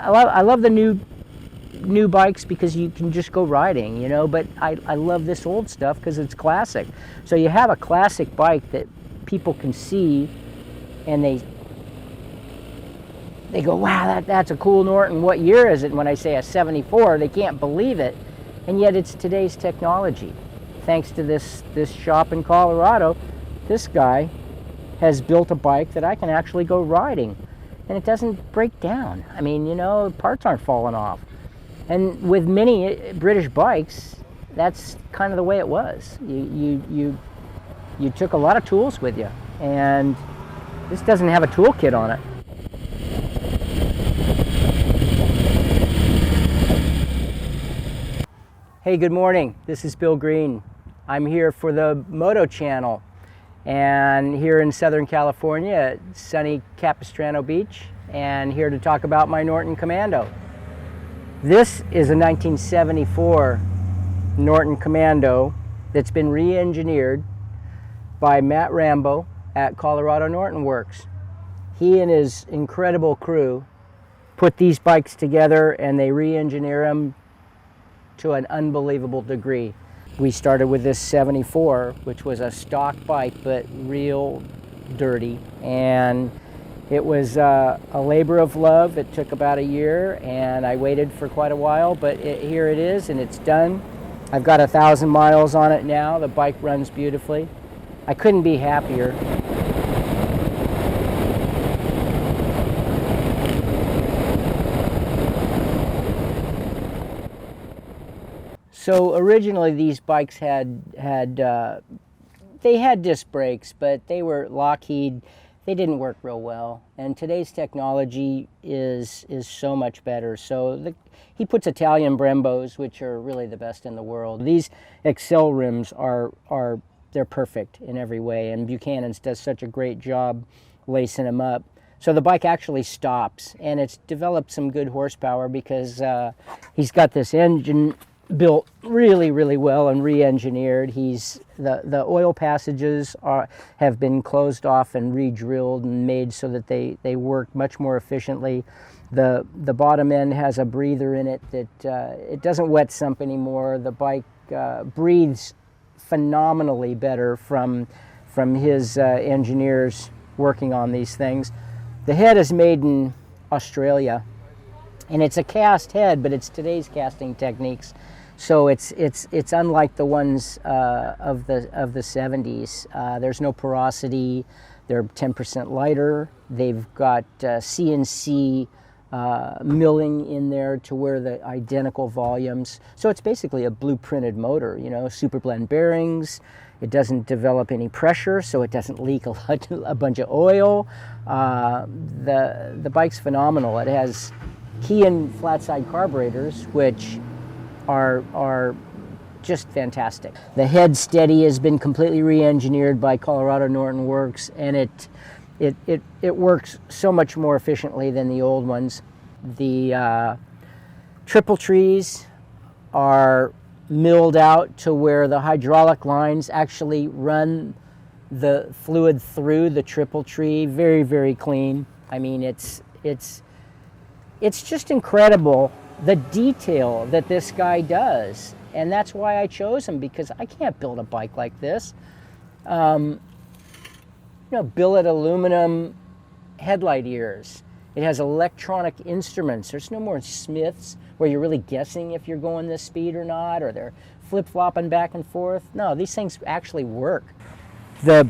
I love the new bikes because you can just go riding, you know, but I love this old stuff because it's classic. So you have a classic bike that people can see and they go, wow, that's a cool Norton. What year is it? And when I say a 74, they can't believe it. And yet it's today's technology. Thanks to this shop in Colorado, this guy has built a bike that I can actually go riding. And it doesn't break down. I mean, you know, parts aren't falling off. And with many British bikes, that's kind of the way it was. You took a lot of tools with you, and this doesn't have a toolkit on it. Hey, good morning. This is Bill Greene. I'm here for the Moto channel, and here in Southern California at sunny Capistrano Beach, and here to talk about my Norton Commando. This is a 1974 Norton Commando that's been re-engineered by Matt Rambo at Colorado Norton Works. He and his incredible crew put these bikes together and they re-engineer them to an unbelievable degree. We started with this 74, which was a stock bike but real dirty, and it was a labor of love. It took about a year and I waited for quite a while, but here it is and it's done. I've got 1,000 miles on it now. The bike runs beautifully. I couldn't be happier. So originally these bikes had disc brakes, but they were Lockheed. They didn't work real well, and today's technology is so much better. So he puts Italian Brembos, which are really the best in the world. These Excel rims they're perfect in every way, and Buchanan's does such a great job lacing them up. So the bike actually stops, and it's developed some good horsepower because he's got this engine built really, really well and re-engineered. The oil passages have been closed off and re-drilled and made so that they work much more efficiently. The bottom end has a breather in it that it doesn't wet sump anymore. The bike breathes phenomenally better from his engineers working on these things. The head is made in Australia, and it's a cast head, but it's today's casting techniques. So it's unlike the ones of the 70s. There's no porosity. They're 10% lighter. They've got CNC milling in there to where the identical volumes. So it's basically a blueprinted motor. You know, super blend bearings. It doesn't develop any pressure, so it doesn't leak a bunch of oil. The bike's phenomenal. It has key and flat side carburetors, which are just fantastic. The head steady has been completely re-engineered by Colorado Norton Works, and it works so much more efficiently than the old ones. The triple trees are milled out to where the hydraulic lines actually run the fluid through the triple tree. Very, very clean. I mean, it's just incredible the detail that this guy does, and that's why I chose him, because I can't build a bike like this. You know, billet aluminum headlight ears. It has electronic instruments. There's no more Smiths where you're really guessing if you're going this speed or not, or they're flip-flopping back and forth. No, these things actually work. The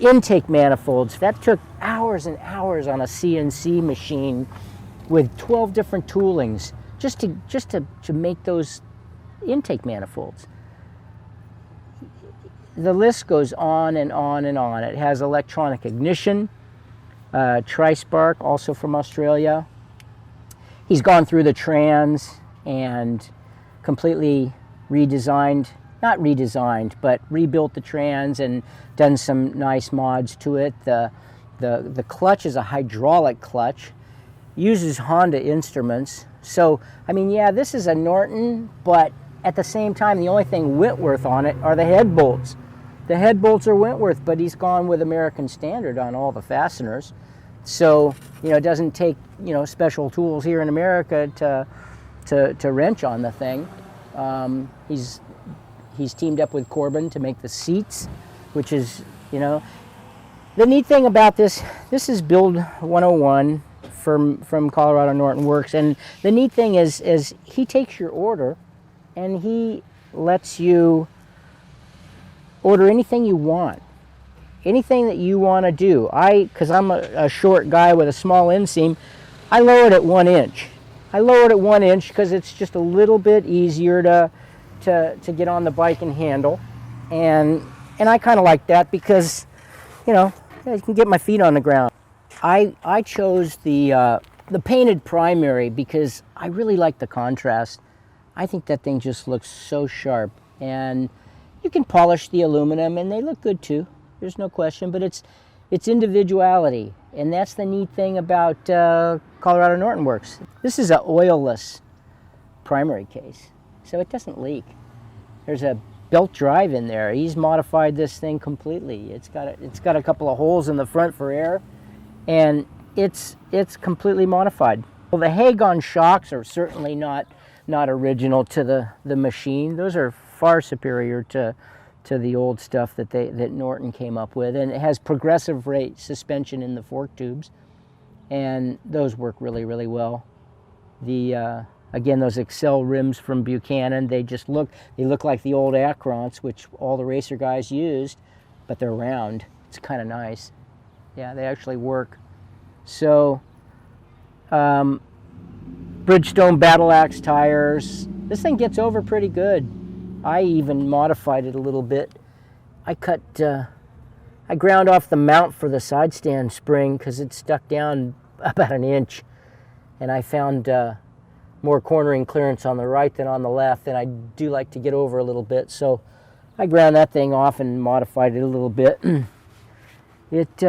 intake manifolds, that took hours and hours on a CNC machine with 12 different toolings just to make those intake manifolds. The list goes on and on and on. It has electronic ignition, Tri-Spark, also from Australia. He's gone through the trans and completely redesigned, not redesigned, but rebuilt the trans and done some nice mods to it. The clutch is a hydraulic clutch, uses Honda instruments. So, I mean, yeah, this is a Norton, but at the same time, the only thing Whitworth on it are the head bolts. The head bolts are Whitworth, but he's gone with American Standard on all the fasteners. So You know, it doesn't take, you know, special tools here in America to wrench on the thing. He's teamed up with Corbin to make the seats, which is, you know, the neat thing about this is build 101 from Colorado Norton Works, and the neat thing is he takes your order and he lets you order anything you want, anything that you want to do. Because I'm a short guy with a small inseam, I lowered it 1 inch. I lowered it 1 inch because it's just a little bit easier to get on the bike and handle, and I kind of like that because, you know, I can get my feet on the ground. I chose the painted primary because I really like the contrast. I think that thing just looks so sharp, and you can polish the aluminum and they look good too. There's no question, but it's individuality, and that's the neat thing about Colorado Norton Works. This is an oilless primary case, so it doesn't leak. There's a belt drive in there. He's modified this thing completely. It's got a couple of holes in the front for air, and it's completely modified. Well, the Hagon shocks are certainly not original to the machine. Those are far superior to the old stuff that Norton came up with, and it has progressive rate suspension in the fork tubes, and those work really, really well. Again, those Excel rims from Buchanan, they look like the old Acrons, which all the racer guys used, but they're round. It's kind of nice. Yeah, they actually work. So, Bridgestone Battle Axe tires. This thing gets over pretty good. I even modified it a little bit. I ground off the mount for the side stand spring because it stuck down about 1 inch, and I found more cornering clearance on the right than on the left, and I do like to get over a little bit, so I ground that thing off and modified it a little bit. It's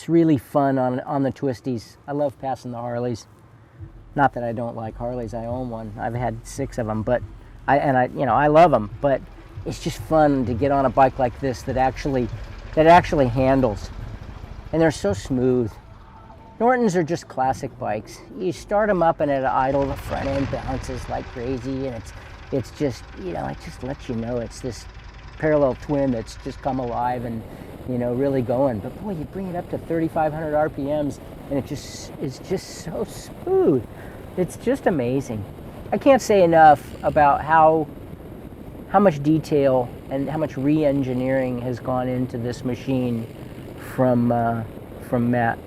really fun on the twisties. I love passing the Harleys. Not that I don't like Harleys. I own one. I've had 6 of them, but I love them. But it's just fun to get on a bike like this that actually handles, and they're so smooth. Nortons are just classic bikes. You start them up and at idle, the front end bounces like crazy, and it's just, you know, it just lets you know it's this parallel twin that's just come alive and, you know, really going. But boy, you bring it up to 3,500 RPMs and it's just so smooth. It's just amazing. I can't say enough about how much detail and how much re-engineering has gone into this machine from Matt.